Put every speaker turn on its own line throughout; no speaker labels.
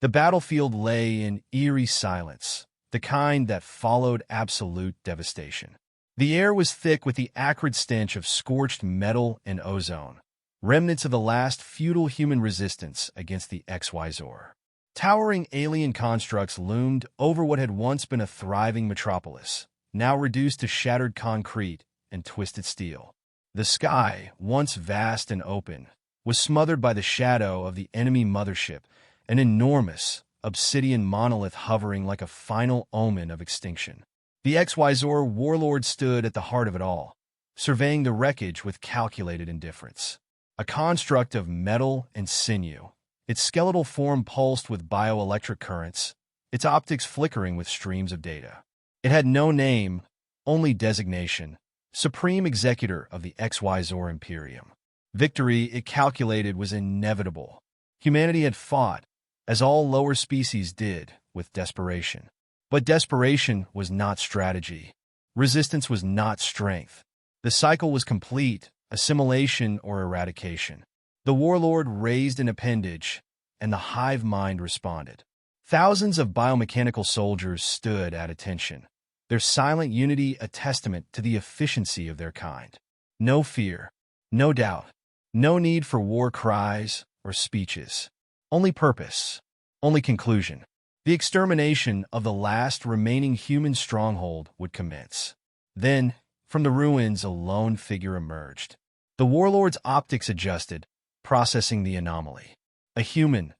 The battlefield lay in eerie silence, the kind that followed absolute devastation. The air was thick with the acrid stench of scorched metal and ozone, remnants of the last futile human resistance against the XY Zor. Towering alien constructs loomed over what had once been a thriving metropolis, now reduced to shattered concrete and twisted steel. The sky, once vast and open, was smothered by the shadow of the enemy mothership, an enormous, obsidian monolith hovering like a final omen of extinction. The XY Zor warlord stood at the heart of it all, surveying the wreckage with calculated indifference. A construct of metal and sinew, its skeletal form pulsed with bioelectric currents, its optics flickering with streams of data. It had no name, only designation, Supreme Executor of the XY Zor Imperium. Victory, it calculated, was inevitable. Humanity had fought, as all lower species did, with desperation. But desperation was not strategy. Resistance was not strength. The cycle was complete, assimilation or eradication. The warlord raised an appendage, and the hive mind responded. Thousands of biomechanical soldiers stood at attention, their silent unity a testament to the efficiency of their kind. No fear, no doubt, no need for war cries or speeches. Only purpose, only conclusion. The extermination of the last remaining human stronghold would commence. Then, from the ruins, a lone figure emerged. The warlord's optics adjusted, processing the anomaly. A human,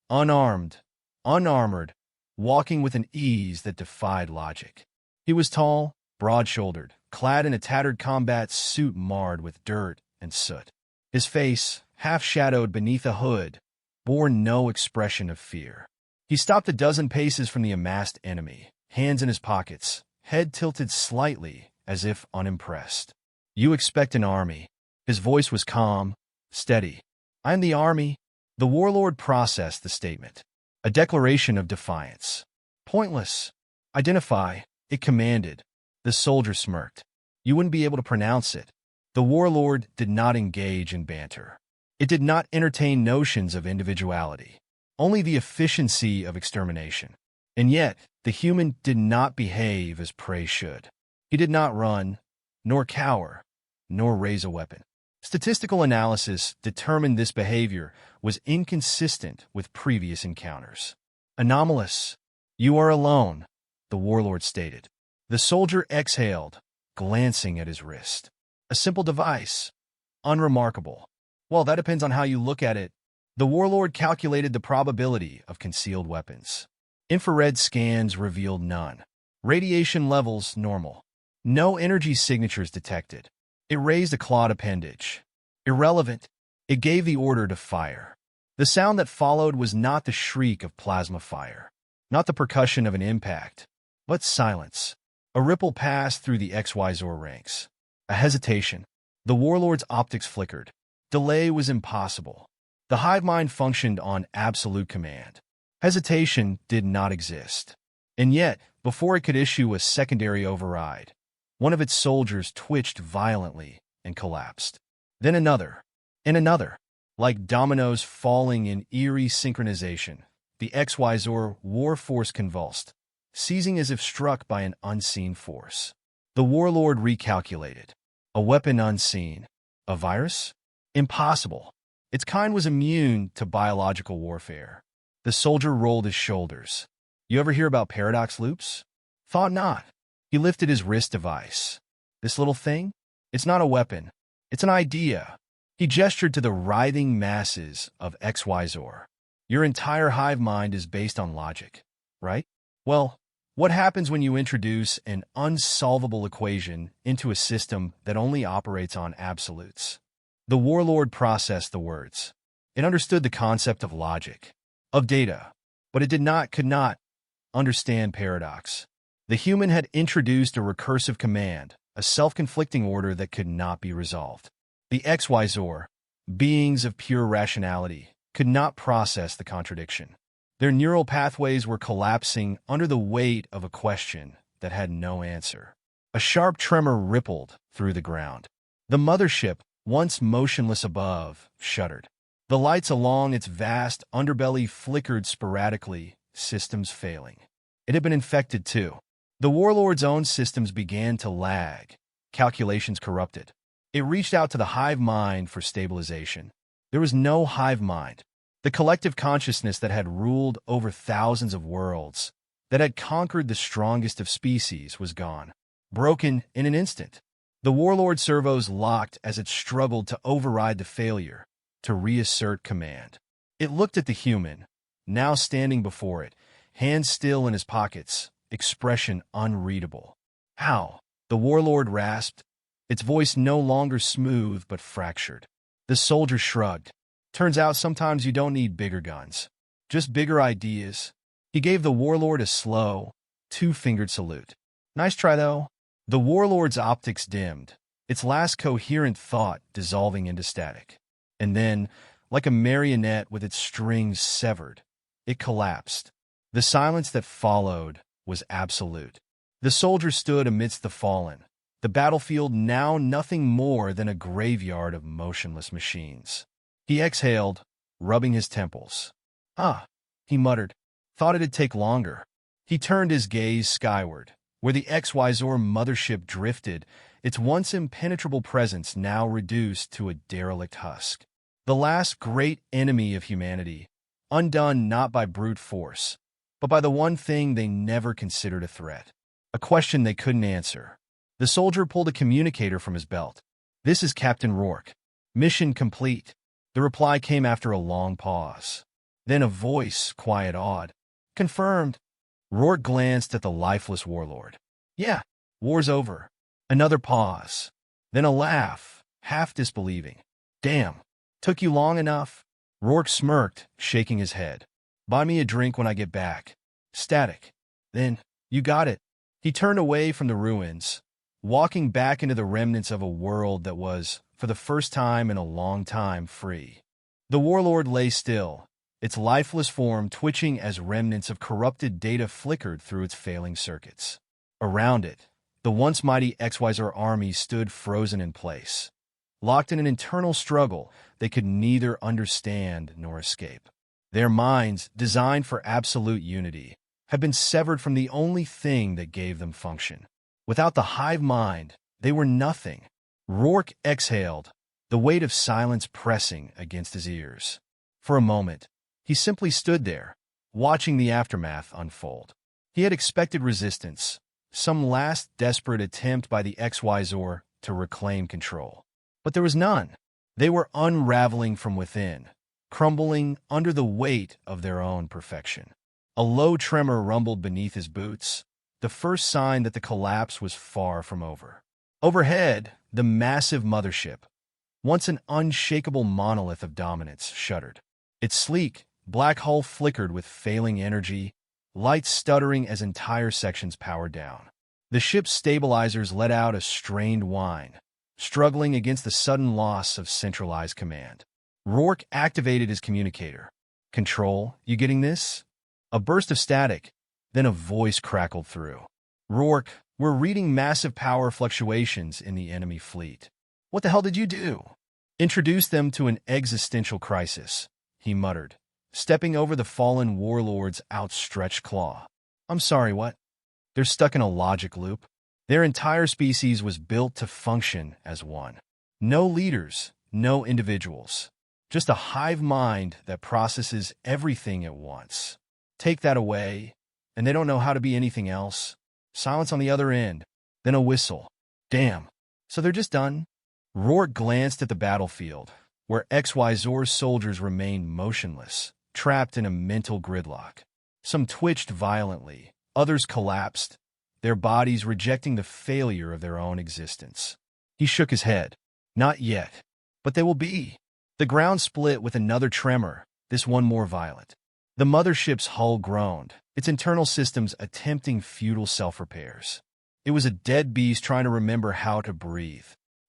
unarmed, unarmored, walking with an ease that defied logic. He was tall, broad-shouldered, clad in a tattered combat suit marred with dirt and soot. His face, half-shadowed beneath a hood, bore no expression of fear. He stopped a dozen paces from the amassed enemy, hands in his pockets, head tilted slightly as if unimpressed. "You expect an army." His voice was calm, steady. "I am the army." The warlord processed the statement. A declaration of defiance. "Pointless. Identify," it commanded. The soldier smirked. "You wouldn't be able to pronounce it." The warlord did not engage in banter. It did not entertain notions of individuality, only the efficiency of extermination. And yet, the human did not behave as prey should. He did not run, nor cower, nor raise a weapon. Statistical analysis determined this behavior was inconsistent with previous encounters. "Anomalous. You are alone," the warlord stated. The soldier exhaled, glancing at his wrist. "A simple device. Unremarkable." "Well, that depends on how you look at it." The warlord calculated the probability of concealed weapons. Infrared scans revealed none. Radiation levels normal. No energy signatures detected. It raised a clawed appendage. Irrelevant. It gave the order to fire. The sound that followed was not the shriek of plasma fire, not the percussion of an impact, but silence. A ripple passed through the XY Zor ranks. A hesitation. The warlord's optics flickered. Delay was impossible. The hive mind functioned on absolute command. Hesitation did not exist. And yet, before it could issue a secondary override, one of its soldiers twitched violently and collapsed. Then another, and another. Like dominoes falling in eerie synchronization, the XY Zor war force convulsed, seizing as if struck by an unseen force. The warlord recalculated. A weapon unseen. A virus? Impossible. Its kind was immune to biological warfare. The soldier rolled his shoulders. "You ever hear about paradox loops?" "Thought not." He lifted his wrist device. "This little thing? It's not a weapon. It's an idea." He gestured to the writhing masses of XY Zor. "Your entire hive mind is based on logic, right? Well, what happens when you introduce an unsolvable equation into a system that only operates on absolutes?" The warlord processed the words. It understood the concept of logic, of data, but it could not understand paradox. The human had introduced a recursive command, a self-conflicting order that could not be resolved. The XY Zor, beings of pure rationality, could not process the contradiction. Their neural pathways were collapsing under the weight of a question that had no answer. A sharp tremor rippled through the ground. The mothership, once motionless above, shuddered. The lights along its vast underbelly flickered sporadically, systems failing. It had been infected too. The warlord's own systems began to lag, calculations corrupted. It reached out to the hive mind for stabilization. There was no hive mind. The collective consciousness that had ruled over thousands of worlds, that had conquered the strongest of species, was gone, broken in an instant. The warlord servos locked as it struggled to override the failure, to reassert command. It looked at the human, now standing before it, hands still in his pockets, expression unreadable. "How?" the warlord rasped, its voice no longer smooth but fractured. The soldier shrugged. "Turns out sometimes you don't need bigger guns, just bigger ideas." He gave the warlord a slow, two-fingered salute. "Nice try, though." The warlord's optics dimmed, its last coherent thought dissolving into static. And then, like a marionette with its strings severed, it collapsed. The silence that followed was absolute. The soldier stood amidst the fallen, the battlefield now nothing more than a graveyard of motionless machines. He exhaled, rubbing his temples. "Ah," he muttered. "Thought it'd take longer." He turned his gaze skyward, where the XYZ mothership drifted, its once impenetrable presence now reduced to a derelict husk. The last great enemy of humanity, undone not by brute force, but by the one thing they never considered a threat. A question they couldn't answer. The soldier pulled a communicator from his belt. "This is Captain Rourke. Mission complete." The reply came after a long pause. Then a voice, quiet, awed. "Confirmed." Rourke glanced at the lifeless warlord. "Yeah, war's over." Another pause. Then a laugh, half disbelieving. "Damn. Took you long enough?" Rourke smirked, shaking his head. "Buy me a drink when I get back." Static. Then, "You got it." He turned away from the ruins, walking back into the remnants of a world that was, for the first time in a long time, free. The warlord lay still, its lifeless form twitching as remnants of corrupted data flickered through its failing circuits. Around it, the once mighty XYZ army stood frozen in place, locked in an internal struggle they could neither understand nor escape. Their minds, designed for absolute unity, had been severed from the only thing that gave them function. Without the hive mind, they were nothing. Rourke exhaled, the weight of silence pressing against his ears. For a moment, he simply stood there, watching the aftermath unfold. He had expected resistance, some last desperate attempt by the XYZ to reclaim control. But there was none. They were unraveling from within, crumbling under the weight of their own perfection. A low tremor rumbled beneath his boots, the first sign that the collapse was far from over. Overhead, the massive mothership, once an unshakable monolith of dominance, shuddered. Its sleek, black hull flickered with failing energy, lights stuttering as entire sections powered down. The ship's stabilizers let out a strained whine, struggling against the sudden loss of centralized command. Rourke activated his communicator. "Control, you getting this?" A burst of static, then a voice crackled through. "Rourke, we're reading massive power fluctuations in the enemy fleet." "What the hell did you do?" "Introduce them to an existential crisis," he muttered, stepping over the fallen warlord's outstretched claw. "I'm sorry, what?" "They're stuck in a logic loop. Their entire species was built to function as one. No leaders, no individuals. Just a hive mind that processes everything at once. Take that away, and they don't know how to be anything else." Silence on the other end, then a whistle. "Damn. So they're just done?" Rourke glanced at the battlefield, where XYZ soldiers remained motionless, trapped in a mental gridlock. Some twitched violently, others collapsed, their bodies rejecting the failure of their own existence. He shook his head. "Not yet. But they will be." The ground split with another tremor, this one more violent. The mothership's hull groaned, its internal systems attempting futile self-repairs. It was a dead beast trying to remember how to breathe.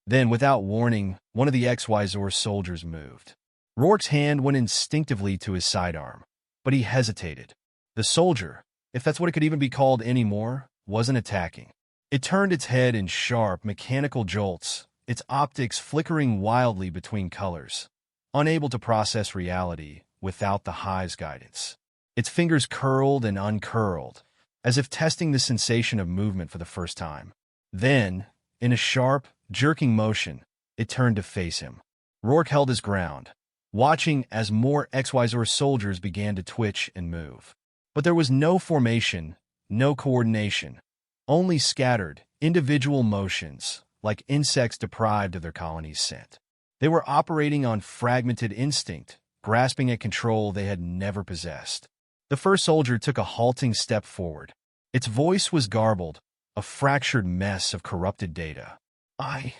Then, without warning, one of the XYZ soldiers moved. Rourke's hand went instinctively to his sidearm, but he hesitated. The soldier, if that's what it could even be called anymore, wasn't attacking. It turned its head in sharp, mechanical jolts, its optics flickering wildly between colors. unable to process reality without the high's guidance. Its fingers curled and uncurled, as if testing the sensation of movement for the first time. Then, in a sharp, jerking motion, it turned to face him. Rourke held his ground, watching as more HFY soldiers began to twitch and move. But there was no formation, no coordination, only scattered, individual motions, like insects deprived of their colony's scent. They were operating on fragmented instinct, grasping at control they had never possessed. The first soldier took a halting step forward. Its voice was garbled, a fractured mess of corrupted data. I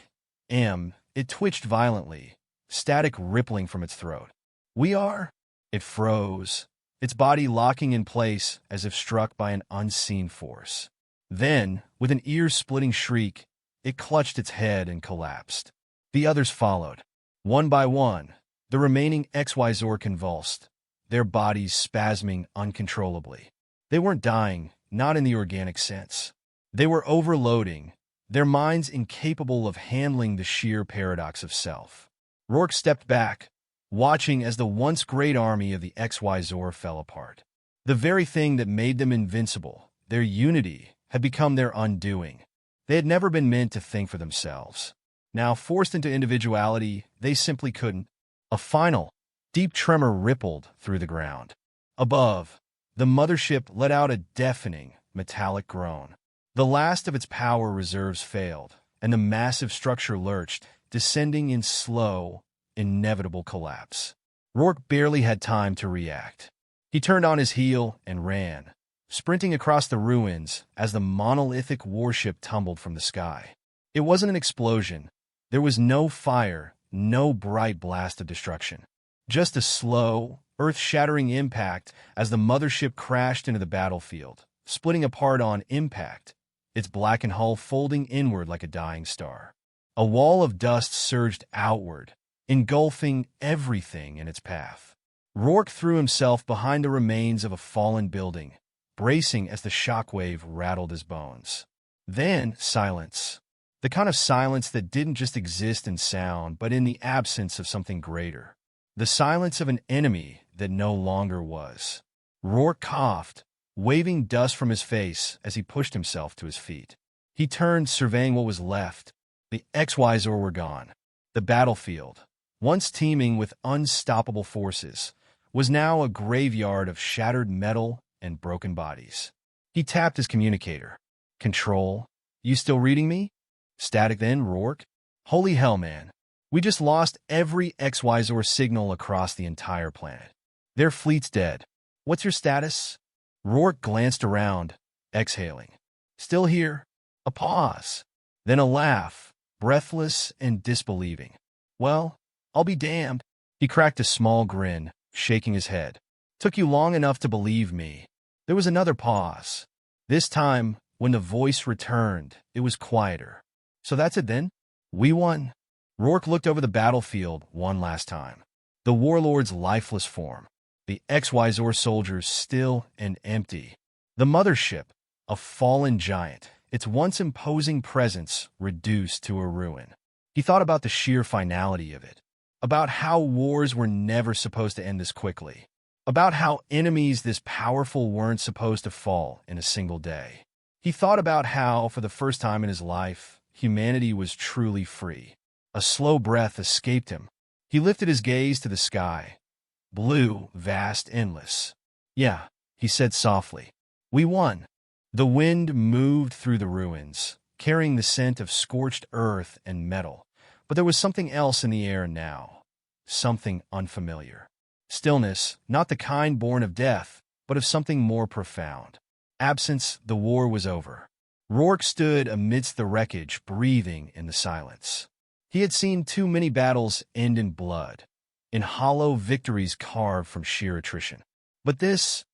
am. It twitched violently, static rippling from its throat. We are. It froze, its body locking in place as if struck by an unseen force. Then, with an ear-splitting shriek, it clutched its head and collapsed. The others followed. One by one, the remaining HFY convulsed, their bodies spasming uncontrollably. They weren't dying, not in the organic sense. They were overloading, their minds incapable of handling the sheer paradox of self. Rourke stepped back, watching as the once great army of the HFY fell apart. The very thing that made them invincible, their unity, had become their undoing. They had never been meant to think for themselves. Now, forced into individuality, they simply couldn't. A final, deep tremor rippled through the ground. Above, the mothership let out a deafening, metallic groan. The last of its power reserves failed, and the massive structure lurched, descending in slow, inevitable collapse. Rourke barely had time to react. He turned on his heel and ran, sprinting across the ruins as the monolithic warship tumbled from the sky. It wasn't an explosion. There was no fire, no bright blast of destruction. Just a slow, earth-shattering impact as the mothership crashed into the battlefield, splitting apart on impact, its blackened hull folding inward like a dying star. A wall of dust surged outward, engulfing everything in its path. Rourke threw himself behind the remains of a fallen building, bracing as the shockwave rattled his bones. Then, silence. The kind of silence that didn't just exist in sound, but in the absence of something greater. The silence of an enemy that no longer was. Rourke coughed, waving dust from his face as he pushed himself to his feet. He turned, surveying what was left. The HFY were gone. The battlefield, once teeming with unstoppable forces, was now a graveyard of shattered metal and broken bodies. He tapped his communicator. Control? You still reading me? Static then, Rourke? Holy hell, man. We just lost every HFY signal across the entire planet. Their fleet's dead. What's your status? Rourke glanced around, exhaling. Still here? A pause. Then a laugh, breathless and disbelieving. Well, I'll be damned. He cracked a small grin, shaking his head. Took you long enough to believe me. There was another pause. This time, when the voice returned, it was quieter. So that's it then? We won. Rourke looked over the battlefield one last time. The warlord's lifeless form. The HFY soldiers still and empty. The mothership, a fallen giant, its once imposing presence reduced to a ruin. He thought about the sheer finality of it. About how wars were never supposed to end this quickly. About how enemies this powerful weren't supposed to fall in a single day. He thought about how, for the first time in his life, humanity was truly free. A slow breath escaped him. He lifted his gaze to the sky. Blue, vast, endless. Yeah, he said softly. We won. The wind moved through the ruins, carrying the scent of scorched earth and metal. But there was something else in the air now. Something unfamiliar. Stillness, not the kind born of death, but of something more profound. Absence, the war was over. Rourke stood amidst the wreckage, breathing in the silence. He had seen too many battles end in blood, in hollow victories carved from sheer attrition. But this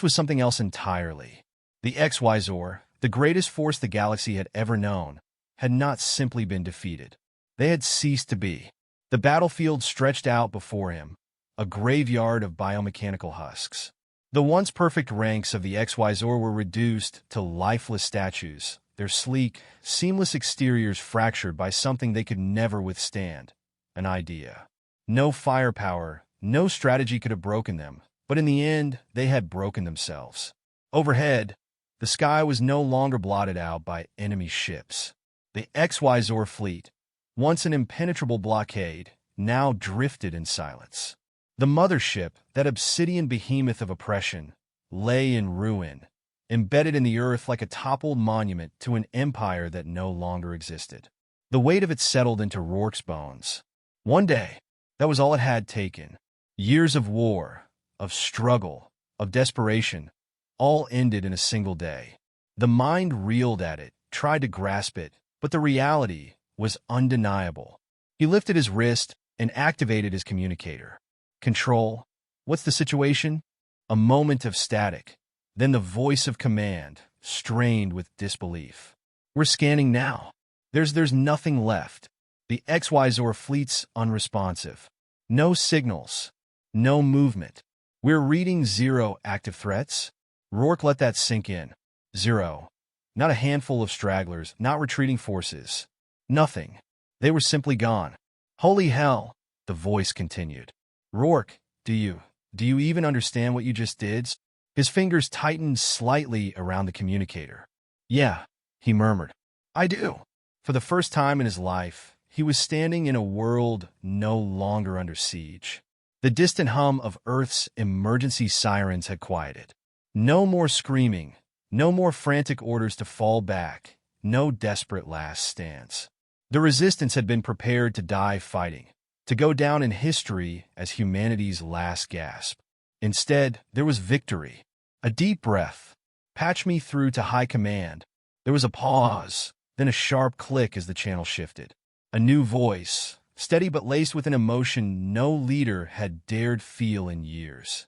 was something else entirely. The HFY, the greatest force the galaxy had ever known, had not simply been defeated. They had ceased to be. The battlefield stretched out before him, a graveyard of biomechanical husks. The once perfect ranks of the HFY were reduced to lifeless statues, their sleek, seamless exteriors fractured by something they could never withstand, an idea. No firepower, no strategy could have broken them, but in the end, they had broken themselves. Overhead, the sky was no longer blotted out by enemy ships. The HFY Zor fleet, once an impenetrable blockade, now drifted in silence. The mothership, that obsidian behemoth of oppression, lay in ruin, embedded in the earth like a toppled monument to an empire that no longer existed. The weight of it settled into Rourke's bones. One day, that was all it had taken. Years of war, of struggle, of desperation, all ended in a single day. The mind reeled at it, tried to grasp it, but the reality was undeniable. He lifted his wrist and activated his communicator. Control. What's the situation? A moment of static. Then the voice of command, strained with disbelief. We're scanning now. There's nothing left. The HFY Zor fleet's unresponsive. No signals. No movement. We're reading 0 active threats. Rourke let that sink in. 0. Not a handful of stragglers, not retreating forces. Nothing. They were simply gone. Holy hell, the voice continued. Rourke, do you even understand what you just did? His fingers tightened slightly around the communicator. Yeah, he murmured. I do. For the first time in his life, he was standing in a world no longer under siege. The distant hum of Earth's emergency sirens had quieted. No more screaming, no more frantic orders to fall back, no desperate last stands. The resistance had been prepared to die fighting, to go down in history as humanity's last gasp. Instead, there was victory. A deep breath. Patch me through to high command. There was a pause, then a sharp click as the channel shifted. A new voice, steady but laced with an emotion no leader had dared feel in years.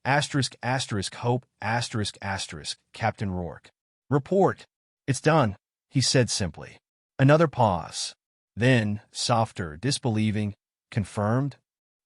Asterisk, asterisk, hope, asterisk, asterisk, Captain Rourke. Report. It's done, he said simply. Another pause. Then, softer, disbelieving, confirmed.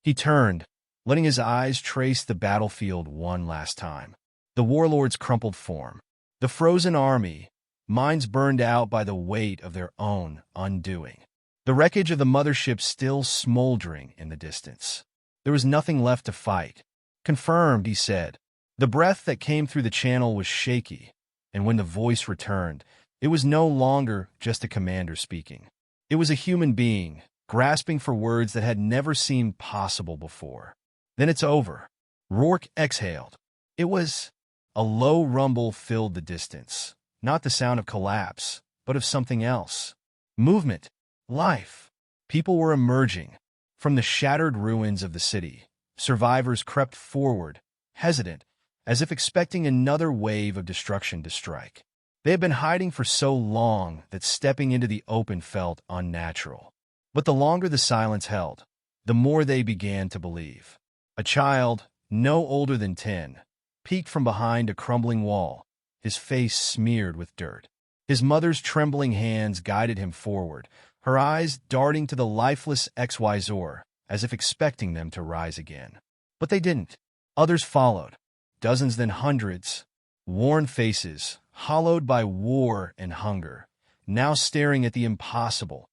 He turned, letting his eyes trace the battlefield one last time. The warlord's crumpled form. The frozen army, minds burned out by the weight of their own undoing. The wreckage of the mothership still smoldering in the distance. There was nothing left to fight. Confirmed, he said. The breath that came through the channel was shaky, and when the voice returned, it was no longer just a commander speaking. It was a human being, grasping for words that had never seemed possible before. Then it's over. Rourke exhaled. It was... A low rumble filled the distance, not the sound of collapse, but of something else. Movement. Life. People were emerging. From the shattered ruins of the city, survivors crept forward, hesitant, as if expecting another wave of destruction to strike. They had been hiding for so long that stepping into the open felt unnatural. But the longer the silence held, the more they began to believe. A child, no older than 10, peeked from behind a crumbling wall, his face smeared with dirt. His mother's trembling hands guided him forward, her eyes darting to the lifeless HFY Zor, as if expecting them to rise again. But they didn't. Others followed, dozens then hundreds, worn faces, hollowed by war and hunger, now staring at the impossible,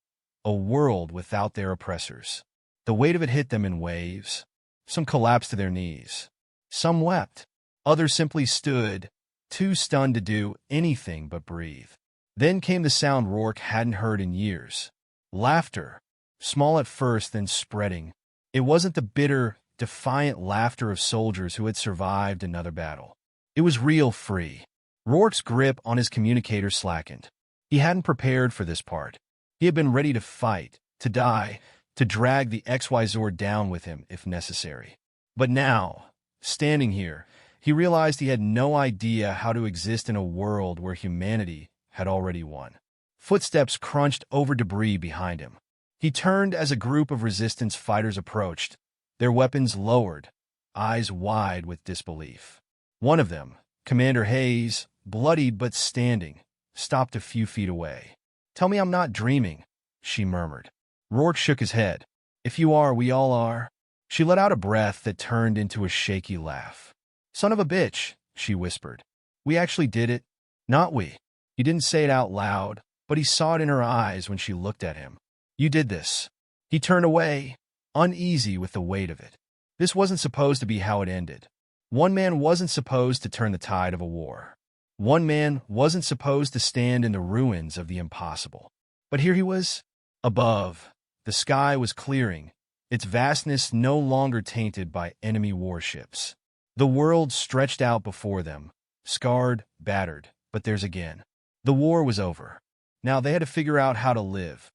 a world without their oppressors. The weight of it hit them in waves. Some collapsed to their knees. Some wept. Others simply stood, too stunned to do anything but breathe. Then came the sound Rourke hadn't heard in years. Laughter, small at first, then spreading. It wasn't the bitter, defiant laughter of soldiers who had survived another battle. It was real free. Rourke's grip on his communicator slackened. He hadn't prepared for this part. He had been ready to fight, to die, to drag the HFY Zor down with him if necessary. But now, standing here, he realized he had no idea how to exist in a world where humanity had already won. Footsteps crunched over debris behind him. He turned as a group of resistance fighters approached, their weapons lowered, eyes wide with disbelief. One of them, Commander Hayes, bloodied but standing, stopped a few feet away. "Tell me I'm not dreaming," she murmured. Rourke shook his head. "If you are, we all are." She let out a breath that turned into a shaky laugh. "Son of a bitch," she whispered. "We actually did it." "Not we." He didn't say it out loud, but he saw it in her eyes when she looked at him. "You did this." He turned away, uneasy with the weight of it. This wasn't supposed to be how it ended. One man wasn't supposed to turn the tide of a war. One man wasn't supposed to stand in the ruins of the impossible. But here he was. Above, the sky was clearing, its vastness no longer tainted by enemy warships. The world stretched out before them, scarred, battered, but theirs again. The war was over. Now they had to figure out how to live,